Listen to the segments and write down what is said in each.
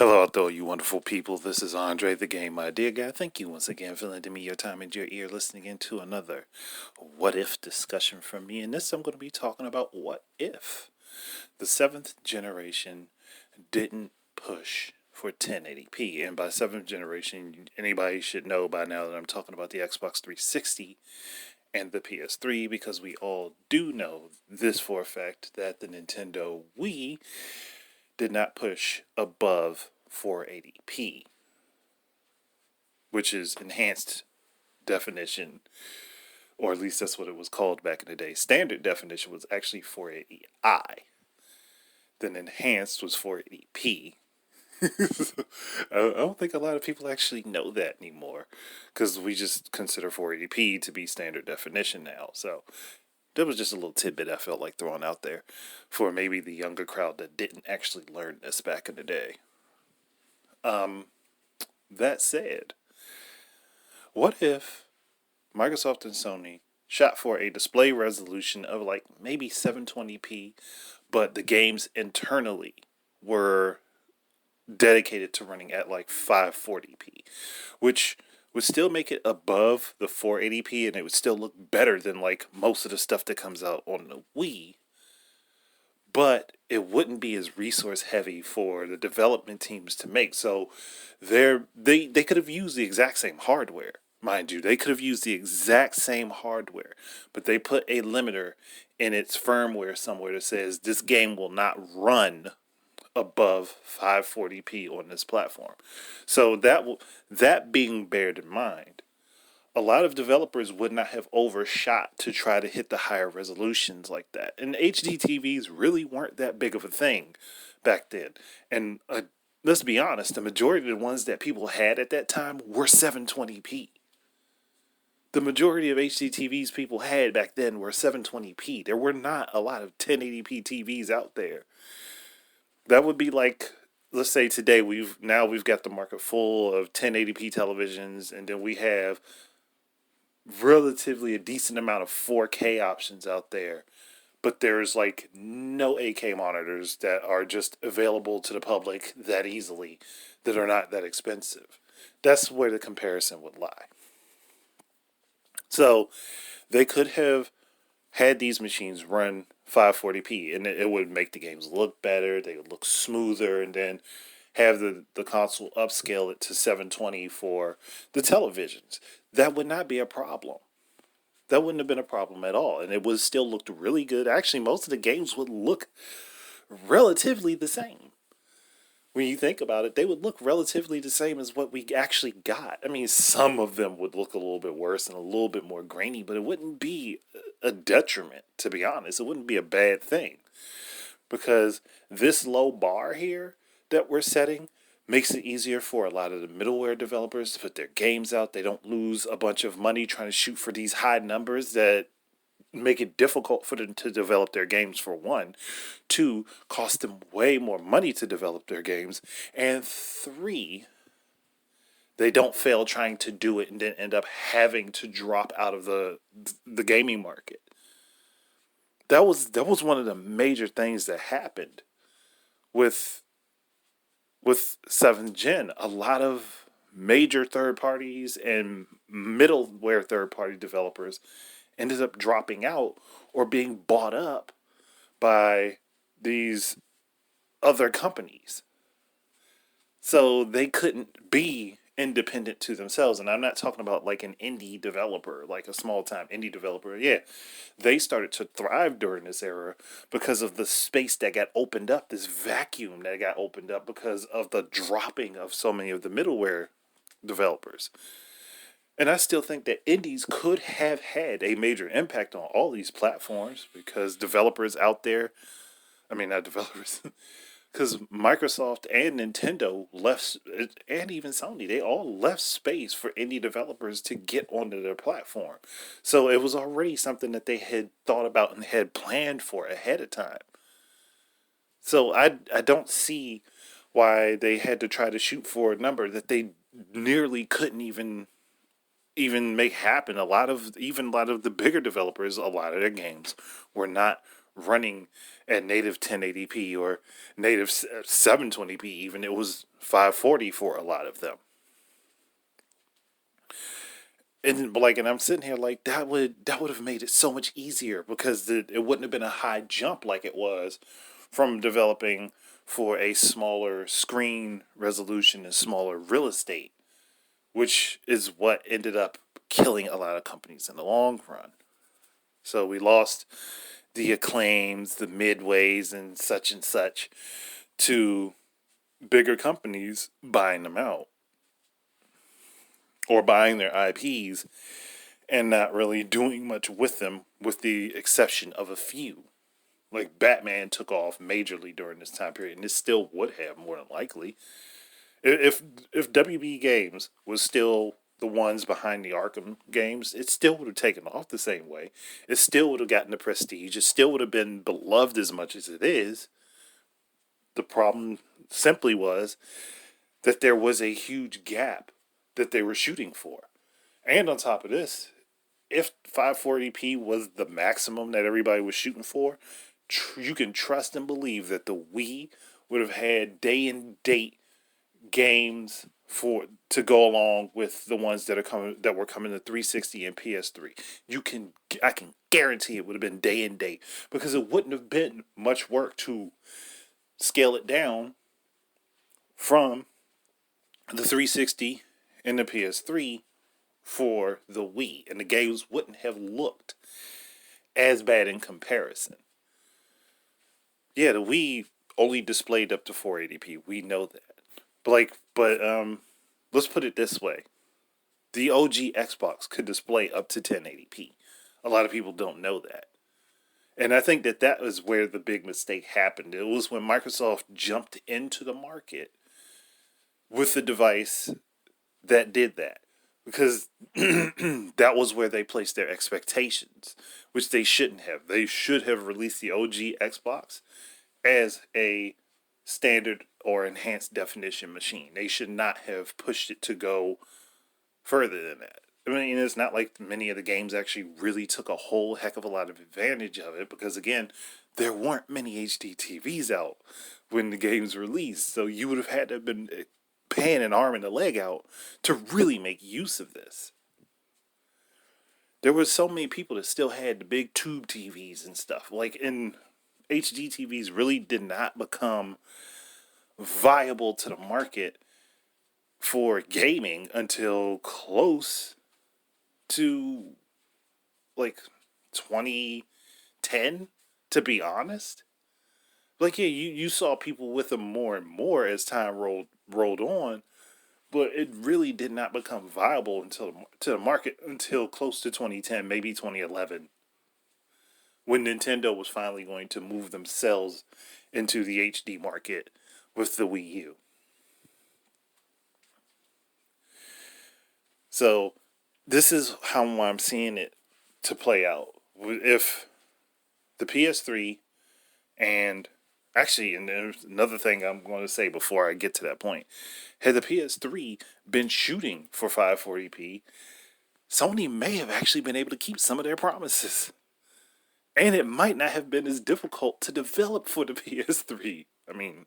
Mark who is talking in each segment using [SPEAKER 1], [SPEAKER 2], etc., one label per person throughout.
[SPEAKER 1] Hello out there, you wonderful people. This is Andre, the Game Idea Guy. Thank you once again for lending me your time and your ear listening into another What If discussion from me. And this I'm going to be talking about what if the seventh generation didn't push for 1080p. And by seventh generation, anybody should know by now that I'm talking about the Xbox 360 and the PS3, because we all do know this for a fact that the Nintendo Wii did not push above 480p, which is enhanced definition, or at least that's what it was called back in the day. Standard definition was actually 480i. Then enhanced was 480p. I don't think a lot of people actually know that anymore, because we just consider 480p to be standard definition now. So that was just a little tidbit I felt like throwing out there for maybe the younger crowd that didn't actually learn this back in the day. That said, what if Microsoft and Sony shot for a display resolution of like maybe 720p, but the games internally were dedicated to running at like 540p, which would still make it above the 480p, and it would still look better than like most of the stuff that comes out on the Wii, but it wouldn't be as resource heavy for the development teams to make. So they could have used the exact same hardware, mind you. They could have used the exact same hardware, but they put a limiter in its firmware somewhere that says this game will not run above 540p on this platform. So that being bared in mind, a lot of developers would not have overshot to try to hit the higher resolutions like that. And HD TVs really weren't that big of a thing back then. And let's be honest, the majority of the ones that people had at that time were 720p. The majority of HD TVs people had back then were 720p. There were not a lot of 1080p TVs out there. That would be like, let's say today we've got the market full of 1080p televisions, and then we have relatively a decent amount of 4K options out there, but there's like no 8K monitors that are just available to the public that easily, that are not that expensive. That's where the comparison would lie. So they could have had these machines run 540p, and it would make the games look better, they would look smoother, and then have the console upscale it to 720 for the televisions. That would not be a problem. That wouldn't have been a problem at all, and it would still looked really good. Actually, most of the games would look relatively the same. When you think about it, they would look relatively the same as what we actually got. I mean, some of them would look a little bit worse and a little bit more grainy, but it wouldn't be a detriment, to be honest. It wouldn't be a bad thing, because this low bar here that we're setting makes it easier for a lot of the middleware developers to put their games out. They don't lose a bunch of money trying to shoot for these high numbers that make it difficult for them to develop their games, for one. Two, cost them way more money to develop their games. And three, they don't fail trying to do it and then end up having to drop out of the gaming market. That was one of the major things that happened with 7th gen. A lot of major third parties and middleware third party developers ended up dropping out or being bought up by these other companies. So they couldn't be independent to themselves. And I'm not talking about like an indie developer, like a small time indie developer. Yeah, they started to thrive during this era because of the space that got opened up, this vacuum that got opened up because of the dropping of so many of the middleware developers. And I still think that indies could have had a major impact on all these platforms, because developers out there, I mean, not developers, because Microsoft and Nintendo left, and even Sony, they all left space for indie developers to get onto their platform. So it was already something that they had thought about and had planned for ahead of time. So I don't see why they had to try to shoot for a number that they nearly couldn't even make happen. A lot of the bigger developers, a lot of their games were not running at native 1080p or native 720p even. It was 540 for a lot of them. And I'm sitting here like that would have made it so much easier because it wouldn't have been a high jump like it was from developing for a smaller screen resolution and smaller real estate, which is what ended up killing a lot of companies in the long run. So we lost the Acclaims, the Midways, and such to bigger companies buying them out or buying their IPs and not really doing much with them, with the exception of a few. Like Batman took off majorly during this time period, and it still would have more than likely. If WB Games was still the ones behind the Arkham games, it still would have taken off the same way. It still would have gotten the prestige. It still would have been beloved as much as it is. The problem simply was that there was a huge gap that they were shooting for. And on top of this, if 540p was the maximum that everybody was shooting for, you can trust and believe that the Wii would have had day and date games for to go along with the ones that were coming to 360 and PS3. I can guarantee it would have been day and date because it wouldn't have been much work to scale it down from the 360 and the PS3 for the Wii, and the games wouldn't have looked as bad in comparison. Yeah, the Wii only displayed up to 480p. We know that. But let's put it this way: the OG Xbox could display up to 1080p. A lot of people don't know that, and I think that was where the big mistake happened. It was when Microsoft jumped into the market with the device that did that, because that was where they placed their expectations, which they shouldn't have. They should have released the OG Xbox as a standard or enhanced definition machine. They should not have pushed it to go further than that. I mean, it's not like many of the games actually really took a whole heck of a lot of advantage of it because, again, there weren't many HD TVs out when the games released. So you would have had to have been paying an arm and a leg out to really make use of this. There were so many people that still had the big tube TVs and stuff. And HD TVs really did not become viable to the market for gaming until close to like 2010, to be honest. Yeah, you saw people with them more and more as time rolled on, but it really did not become viable to the market until close to 2010, maybe 2011, when Nintendo was finally going to move themselves into the HD market with the Wii U. So this is how I'm seeing it to play out. If the PS3 and actually, and there's another thing I'm going to say before I get to that point. Had the PS3 been shooting for 540p, Sony may have actually been able to keep some of their promises. And it might not have been as difficult to develop for the PS3. I mean,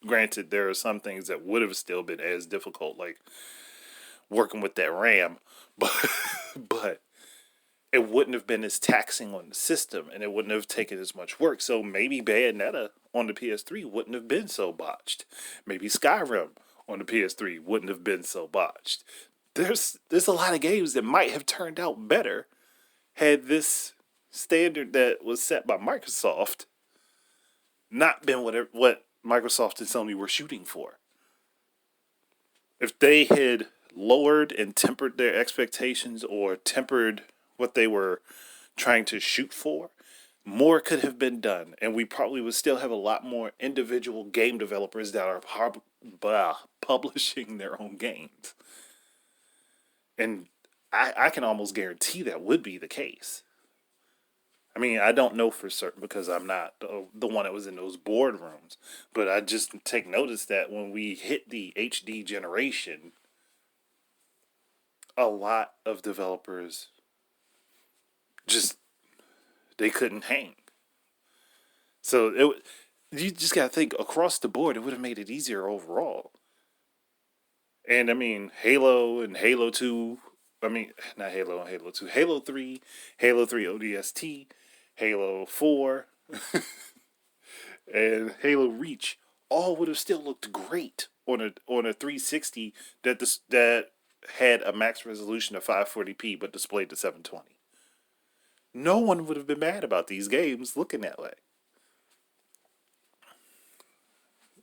[SPEAKER 1] granted, there are some things that would have still been as difficult, like working with that RAM, but but it wouldn't have been as taxing on the system, and it wouldn't have taken as much work. So maybe Bayonetta on the PS3 wouldn't have been so botched. Maybe Skyrim on the PS3 wouldn't have been so botched. There's a lot of games that might have turned out better had this standard that was set by Microsoft not been what Microsoft and Sony were shooting for. If they had lowered and tempered their expectations or tempered what they were trying to shoot for, more could have been done, and we probably would still have a lot more individual game developers that are publishing their own games. And I can almost guarantee that would be the case. I mean, I don't know for certain because I'm not the one that was in those boardrooms, but I just take notice that when we hit the HD generation, a lot of developers just they couldn't hang. So you just gotta think across the board. It would have made it easier overall. And I mean, Halo and Halo 2. I mean, not Halo and Halo 2. Halo 3, Halo 3 ODST, Halo 4, and Halo Reach all would have still looked great on a 360 that had a max resolution of 540p but displayed to 720. No one would have been mad about these games looking that way.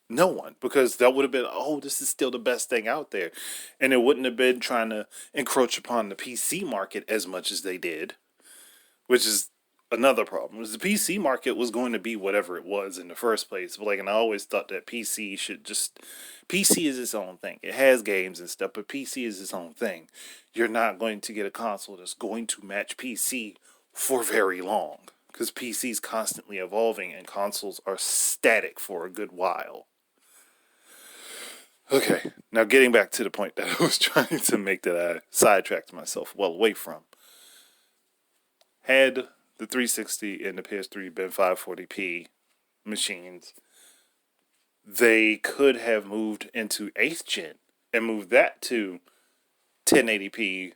[SPEAKER 1] No one, because that would have been, oh, this is still the best thing out there. And it wouldn't have been trying to encroach upon the PC market as much as they did, which is another problem. Was the PC market was going to be whatever it was in the first place. But like, and I always thought that PC is its own thing. It has games and stuff, but PC is its own thing. You're not going to get a console that's going to match PC for very long because PC is constantly evolving and consoles are static for a good while. Okay, now getting back to the point that I was trying to make that I sidetracked myself well away from. Had the 360 and the PS3 been 540p machines, they could have moved into 8th gen and moved that to 1080p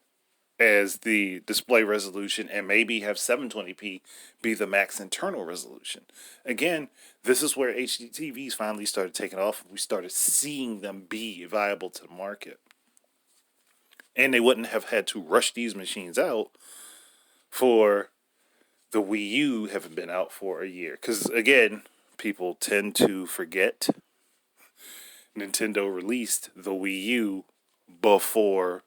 [SPEAKER 1] as the display resolution and maybe have 720p be the max internal resolution. Again, this is where HD TVs finally started taking off. We started seeing them be viable to the market. And they wouldn't have had to rush these machines out for the Wii U having been out for a year. Because again, people tend to forget Nintendo released the Wii U before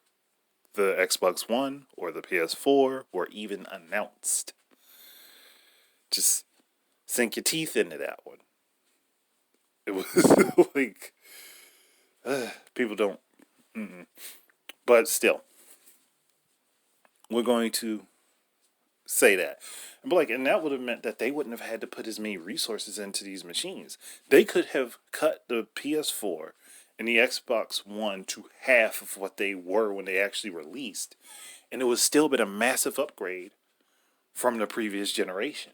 [SPEAKER 1] the Xbox One or the PS4 were even announced. Just sink your teeth into that one. It was like, people don't. But still, we're going to say that. But like, and that would have meant that they wouldn't have had to put as many resources into these machines. They could have cut the PS4 and the Xbox One to half of what they were when they actually released, and it would still been a massive upgrade from the previous generation.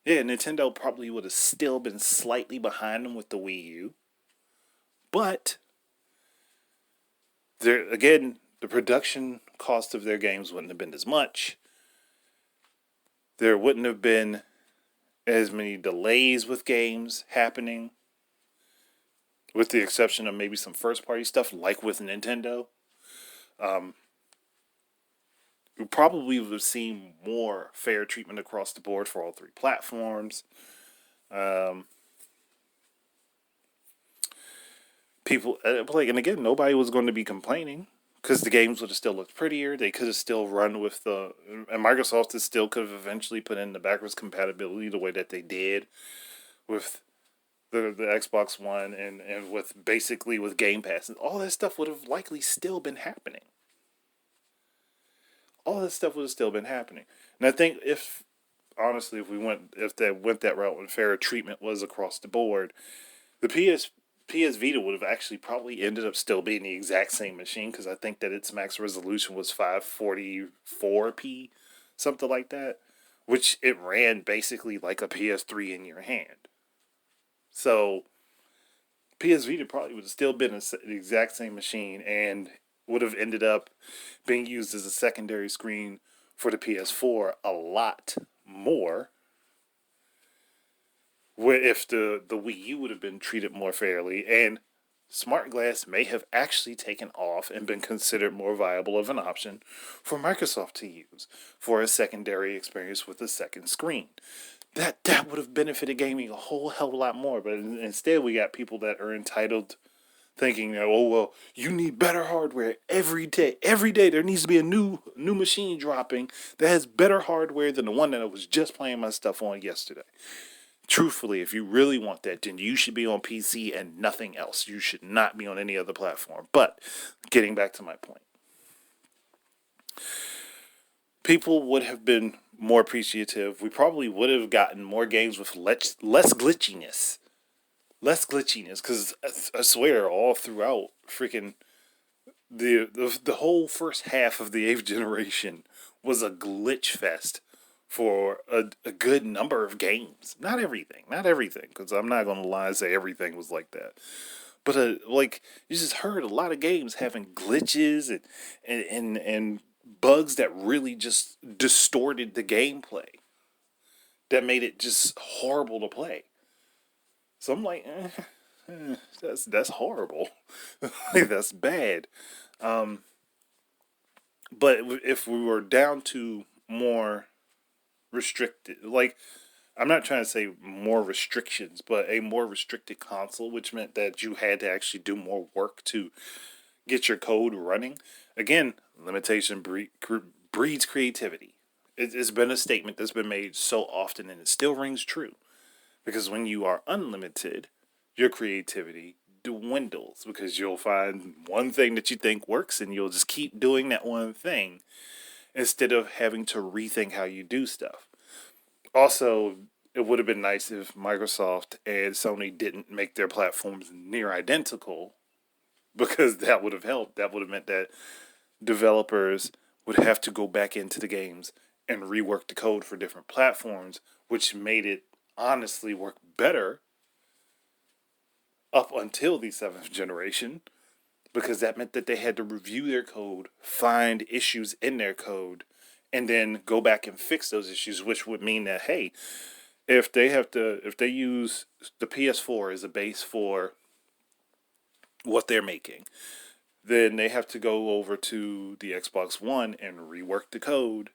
[SPEAKER 1] Yeah, Nintendo probably would have still been slightly behind them with the Wii U, but there again, the production cost of their games wouldn't have been as much. There wouldn't have been as many delays with games happening, with the exception of maybe some first party stuff like with Nintendo. We probably would have seen more fair treatment across the board for all three platforms. People like, and again, nobody was going to be complaining because the games would have still looked prettier. They could have still run with and Microsoft still could have eventually put in the backwards compatibility the way that they did with the Xbox One and with basically with Game Pass. And all that stuff would have likely still been happening. All that stuff would have still been happening. And I think if they went that route when fair treatment was across the board, the PS Vita would have actually probably ended up still being the exact same machine because I think that its max resolution was 544p, something like that, which it ran basically like a PS3 in your hand. So PS Vita probably would have still been the exact same machine and would have ended up being used as a secondary screen for the PS4 a lot more. Where if the Wii U would have been treated more fairly, and Smart Glass may have actually taken off and been considered more viable of an option for Microsoft to use for a secondary experience with a second screen. That would have benefited gaming a whole hell of a lot more. But instead, we got people that are entitled, thinking, oh well, you need better hardware every day. Every day there needs to be a new machine dropping that has better hardware than the one that I was just playing my stuff on yesterday. Truthfully, if you really want that, then you should be on PC and nothing else. You should not be on any other platform. But getting back to my point, people would have been more appreciative. We probably would have gotten more games with less glitchiness. Less glitchiness, because I swear, all throughout freaking the whole first half of the 8th generation was a glitch fest for a good number of games. Not everything, because I'm not going to lie and say everything was like that. But like you just heard a lot of games having glitches and bugs that really just distorted the gameplay, that made it just horrible to play. So I'm like, that's horrible. Like, that's bad. Um, but if we were down to more restricted, like, I'm not trying to say more restrictions, but a more restricted console, which meant that you had to actually do more work to get your code running. Again, limitation breeds creativity. It's been a statement that's been made so often, and it still rings true. Because when you are unlimited, your creativity dwindles, because you'll find one thing that you think works and you'll just keep doing that one thing instead of having to rethink how you do stuff. Also, it would have been nice if Microsoft and Sony didn't make their platforms near identical, because that would have helped. That would have meant that developers would have to go back into the games and rework the code for different platforms, which made it honestly work better up until the seventh generation, because that meant that they had to review their code, find issues in their code, and then go back and fix those issues, which would mean that, hey, if they use the PS4 as a base for what they're making, then they have to go over to the Xbox One and rework the code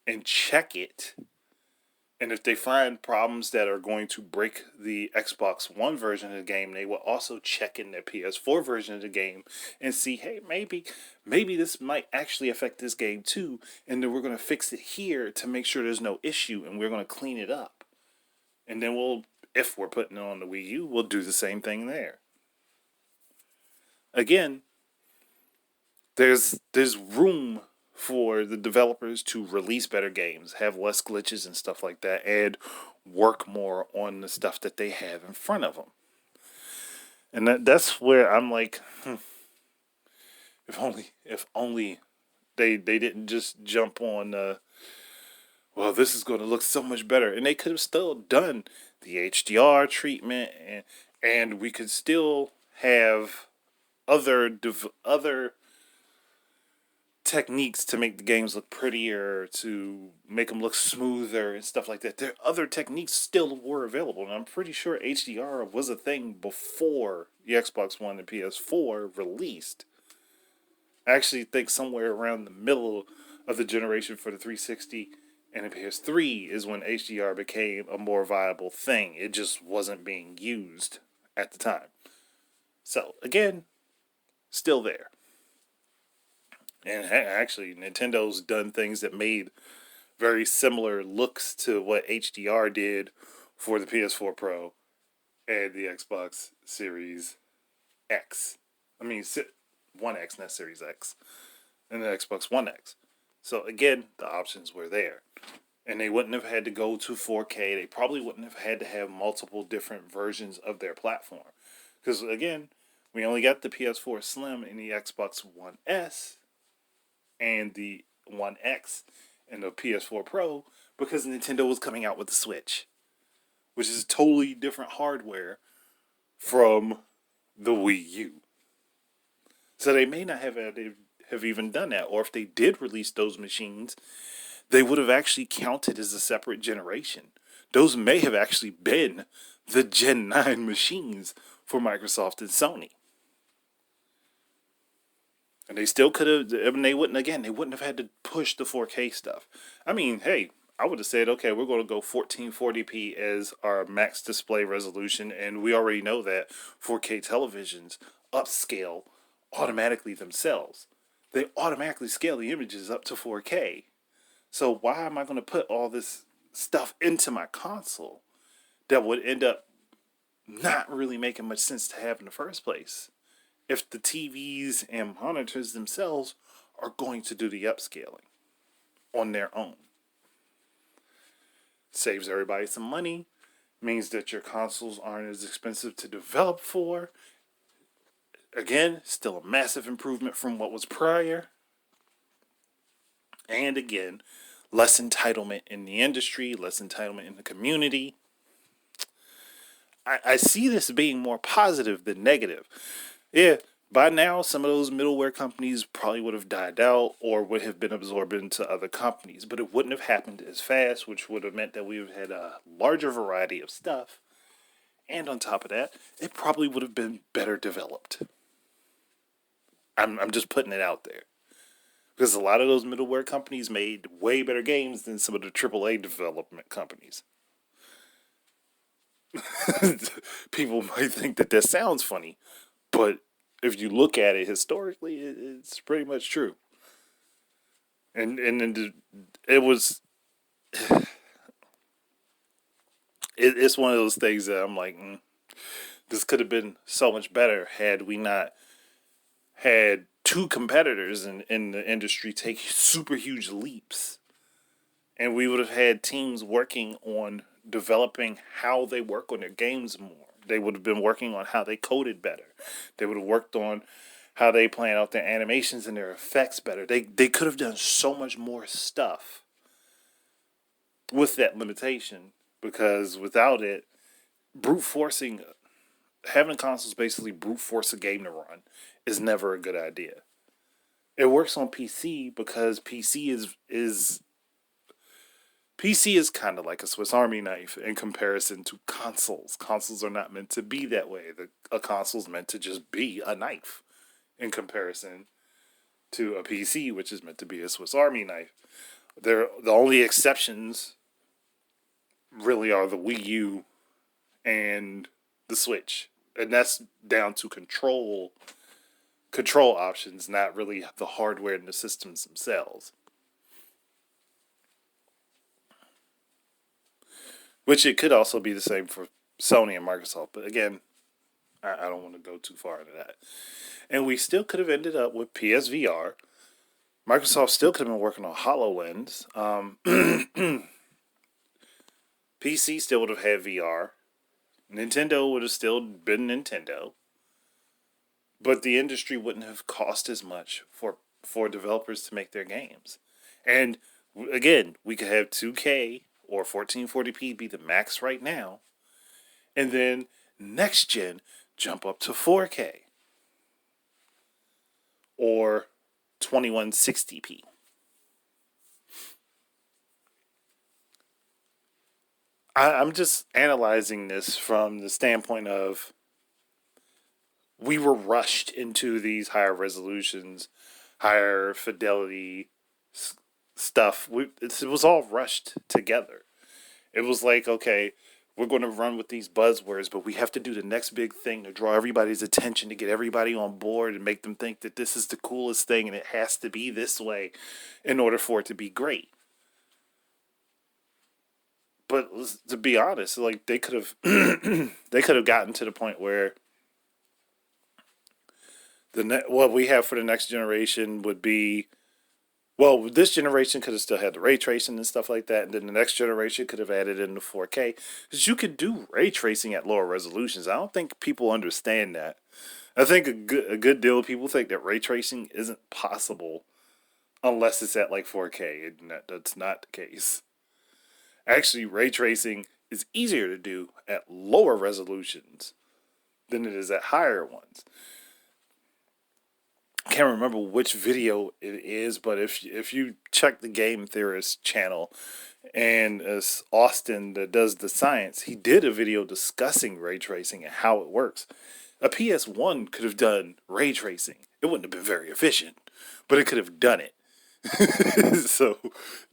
[SPEAKER 1] and check it. And if they find problems that are going to break the Xbox One version of the game, they will also check in their PS4 version of the game and see, hey, maybe this might actually affect this game too, and then we're going to fix it here to make sure there's no issue, and we're going to clean it up. And then if we're putting it on the Wii U, we'll do the same thing there. Again, there's room for the developers to release better games, have less glitches and stuff like that, and work more on the stuff that they have in front of them. And that's where I'm like, if only they didn't just jump on. Well, this is going to look so much better, and they could have still done the HDR treatment, and we could still have other techniques to make the games look prettier, to make them look smoother and stuff like that. There other techniques still were available, and I'm pretty sure HDR was a thing before the Xbox One and PS4 released. I actually think somewhere around the middle of the generation for the 360 and the PS3 is when HDR became a more viable thing. It just wasn't being used at the time. So, again, still there. And actually, Nintendo's done things that made very similar looks to what HDR did for the PS4 Pro and the Xbox Series X. I mean, One X, not Series X. And the Xbox One X. So again, the options were there. And they wouldn't have had to go to 4K. They probably wouldn't have had to have multiple different versions of their platform. Because again, we only got the PS4 Slim and the Xbox One S and the One X and the PS4 Pro, because Nintendo was coming out with the Switch, which is totally different hardware from the Wii U. So they may not have even done that, or if they did release those machines, they would have actually counted as a separate generation. Those may have actually been the Gen 9 machines for Microsoft and Sony. And they still could have, I mean, they wouldn't have had to push the 4K stuff. I mean, hey, I would have said, okay, we're going to go 1440p as our max display resolution, and we already know that 4K televisions upscale automatically themselves. They automatically scale the images up to 4K. So why am I going to put all this stuff into my console that would end up not really making much sense to have in the first place, if the TVs and monitors themselves are going to do the upscaling on their own? Saves everybody some money, means that your consoles aren't as expensive to develop for. Again, still a massive improvement from what was prior. And again, less entitlement in the industry, less entitlement in the community. I see this being more positive than negative. Yeah, by now, some of those middleware companies probably would have died out or would have been absorbed into other companies, but it wouldn't have happened as fast, which would have meant that we would have had a larger variety of stuff. And on top of that, it probably would have been better developed. I'm just putting it out there. Because a lot of those middleware companies made way better games than some of the AAA development companies. People might think that sounds funny, but if you look at it historically, it's pretty much true. And it was it's one of those things that I'm like, this could have been so much better had we not had two competitors in the industry take super huge leaps, and we would have had teams working on developing how they work on their games more. They would have been working on how they coded better. They would have worked on how they plan out their animations and their effects better. They could have done so much more stuff with that limitation, because without it, brute forcing, having consoles basically brute force a game to run is never a good idea. It works on PC because PC is kind of like a Swiss Army knife in comparison to consoles. Consoles are not meant to be that way. A console is meant to just be a knife in comparison to a PC, which is meant to be a Swiss Army knife. The only exceptions really are the Wii U and the Switch, and that's down to control options, not really the hardware and the systems themselves. Which it could also be the same for Sony and Microsoft, but again, I don't want to go too far into that. And we still could have ended up with PSVR. Microsoft still could have been working on HoloLens. PC still would have had VR. Nintendo would have still been Nintendo. But the industry wouldn't have cost as much for developers to make their games. And again, we could have 2K or 1440p be the max right now, and then next gen jump up to 4K or 2160p. I'm just analyzing this from the standpoint of we were rushed into these higher resolutions, higher fidelity stuff. It was all rushed together. It was like, okay, we're going to run with these buzzwords, but we have to do the next big thing to draw everybody's attention, to get everybody on board and make them think that this is the coolest thing and it has to be this way in order for it to be great. But to be honest, like they could have they could have gotten to the point where what we have for the next generation would be, well, this generation could have still had the ray tracing and stuff like that, and then the next generation could have added in the 4K, because you could do ray tracing at lower resolutions. I don't think people understand that. I think a good deal of people think that ray tracing isn't possible unless it's at like 4K, and that's not the case. Actually, ray tracing is easier to do at lower resolutions than it is at higher ones. I can't remember which video it is, but if you check the Game Theorist channel, and it's Austin that does the science, he did a video discussing ray tracing and how it works. A PS1 could have done ray tracing. It wouldn't have been very efficient, but it could have done it. So,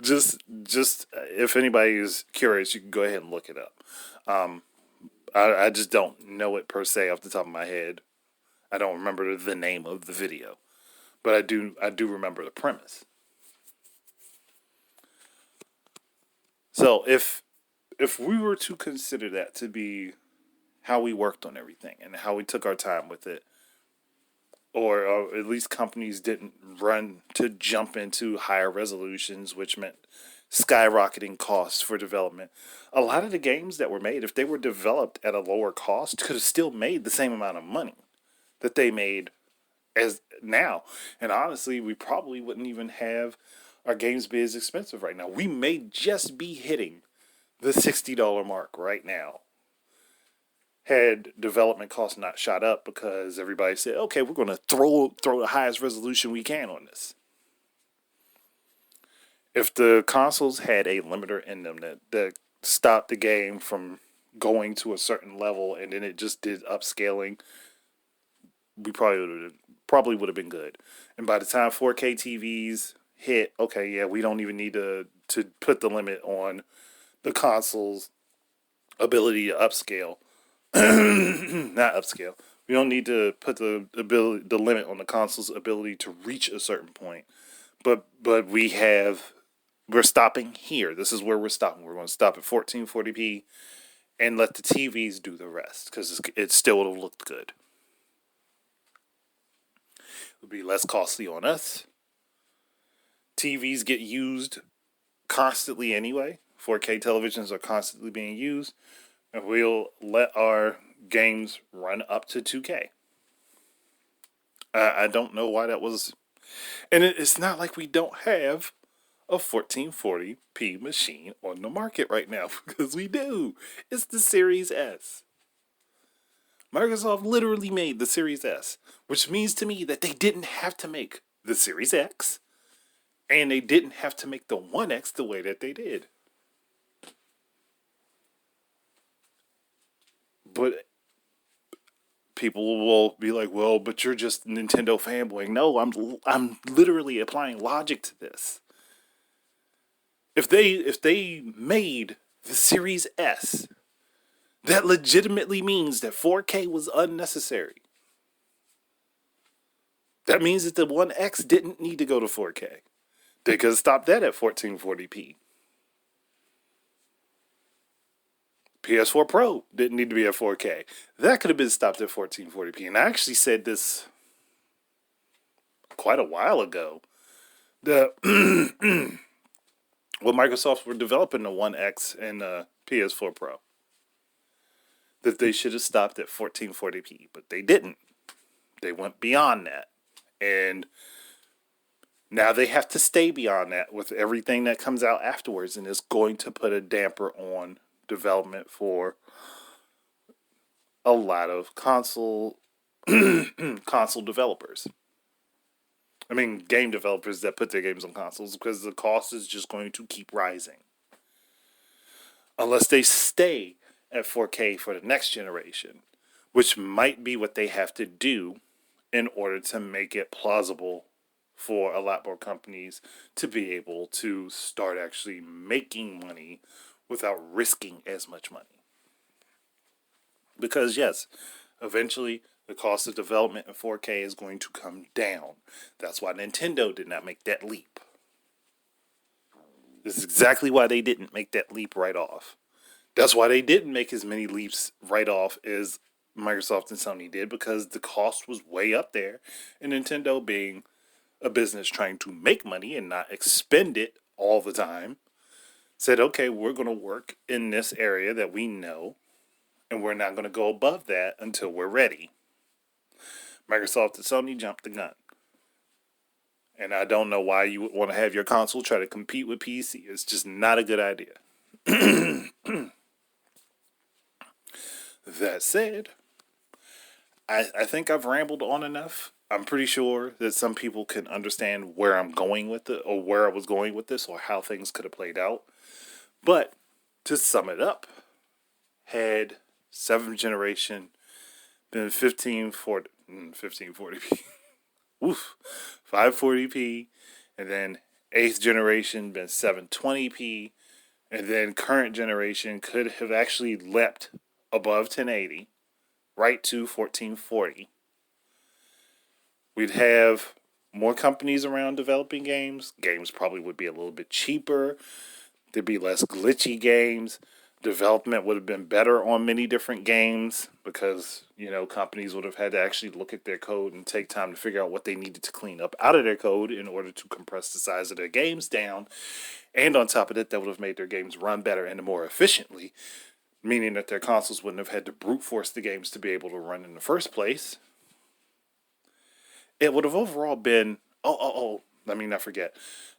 [SPEAKER 1] just if anybody is curious, you can go ahead and look it up. Um, I just don't know it per se off the top of my head. I don't remember the name of the video, but I do remember the premise. So if we were to consider that to be how we worked on everything and how we took our time with it, or at least companies didn't run to jump into higher resolutions, which meant skyrocketing costs for development. A lot of the games that were made, if they were developed at a lower cost, could have still made the same amount of money that they made as now. And honestly, we probably wouldn't even have our games be as expensive right now. We may just be hitting the $60 mark right now. Had development costs not shot up because everybody said, okay, we're going to throw the highest resolution we can on this. If the consoles had a limiter in them that stopped the game from going to a certain level and then it just did upscaling, we probably would have been good. And by the time 4K TVs hit, okay, yeah, we don't even need to put the limit on the console's ability to upscale. Not upscale. We don't need to put the limit on the console's ability to reach a certain point. But we're stopping here. This is where we're stopping. We're going to stop at 1440p and let the TVs do the rest because it still would have looked good. It would be less costly on us. TVs get used constantly anyway. 4K televisions are constantly being used. And we'll let our games run up to 2K. I don't know why that was. And it's not like we don't have a 1440p machine on the market right now, because we do. It's the Series S. Microsoft literally made the Series S, which means to me that they didn't have to make the Series X, and they didn't have to make the One X the way that they did. But people will be like, well, but you're just Nintendo fanboying. No, I'm literally applying logic to this. If they made the Series S, that legitimately means that 4K was unnecessary. That means that the One X didn't need to go to 4K. They could have stopped that at 1440p. PS4 Pro didn't need to be at 4K. That could have been stopped at 1440p. And I actually said this quite a while ago. When Microsoft were developing the One X and PS4 Pro, that they should have stopped at 1440p, but they didn't. They went beyond that. And now they have to stay beyond that with everything that comes out afterwards, and it's going to put a damper on development for a lot of console developers. I mean, game developers that put their games on consoles, because the cost is just going to keep rising. Unless they stay at 4K for the next generation, which might be what they have to do in order to make it plausible for a lot more companies to be able to start actually making money without risking as much money. Because yes, eventually the cost of development in 4K is going to come down. That's why Nintendo did not make that leap. This is exactly why they didn't make that leap right off. That's why they didn't make as many leaps right off as Microsoft and Sony did, because the cost was way up there. And Nintendo, being a business trying to make money and not expend it all the time, said, okay, we're going to work in this area that we know, and we're not going to go above that until we're ready. Microsoft and Sony jumped the gun. And I don't know why you would want to have your console try to compete with PC. It's just not a good idea. That said, I think I've rambled on enough. I'm pretty sure that some people can understand where I'm going with it, or where I was going with this, or how things could have played out. But to sum it up, had 7th generation been 1540p, oof, 540p, and then 8th generation been 720p, and then current generation could have actually leapt above 1080, right to 1440. We'd have more companies around developing games. Games probably would be a little bit cheaper. There'd be less glitchy games. Development would have been better on many different games, because, companies would have had to actually look at their code and take time to figure out what they needed to clean up out of their code in order to compress the size of their games down. And on top of that would have made their games run better and more efficiently, meaning that their consoles wouldn't have had to brute force the games to be able to run in the first place. It would have overall been, let me not forget,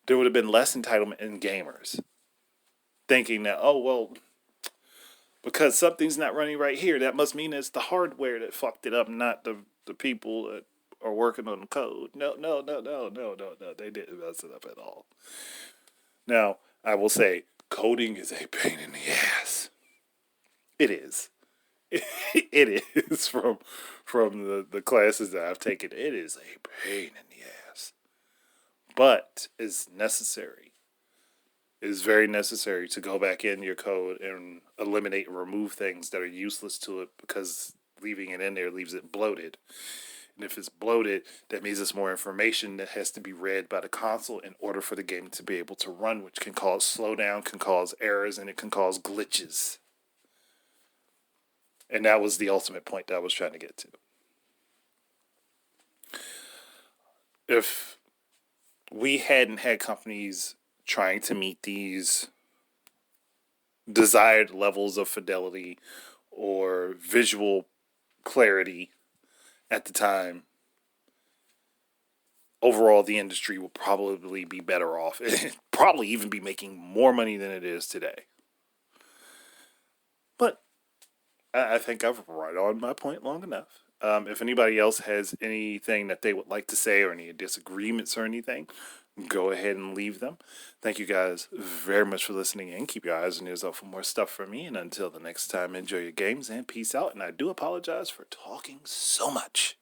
[SPEAKER 1] there would have been less entitlement in gamers, thinking that, oh, well, because something's not running right here, that must mean it's the hardware that fucked it up, not the people that are working on the code. No, no, no, no, no, no, no. They didn't mess it up at all. Now, I will say, coding is a pain in the ass. It is. It is from the classes that I've taken. It is a pain in the ass, but it's necessary. It is very necessary to go back in your code and eliminate and remove things that are useless to it, because leaving it in there leaves it bloated. And if it's bloated, that means it's more information that has to be read by the console in order for the game to be able to run, which can cause slowdown, can cause errors, and it can cause glitches. And that was the ultimate point that I was trying to get to. If we hadn't had companies trying to meet these desired levels of fidelity or visual clarity at the time, overall the industry will probably be better off. It probably even be making more money than it is today. But I think I've right on my point long enough. If anybody else has anything that they would like to say or any disagreements or anything, go ahead and leave them. Thank you guys very much for listening in. Keep your eyes and ears out for more stuff from me. And until the next time, enjoy your games and peace out. And I do apologize for talking so much.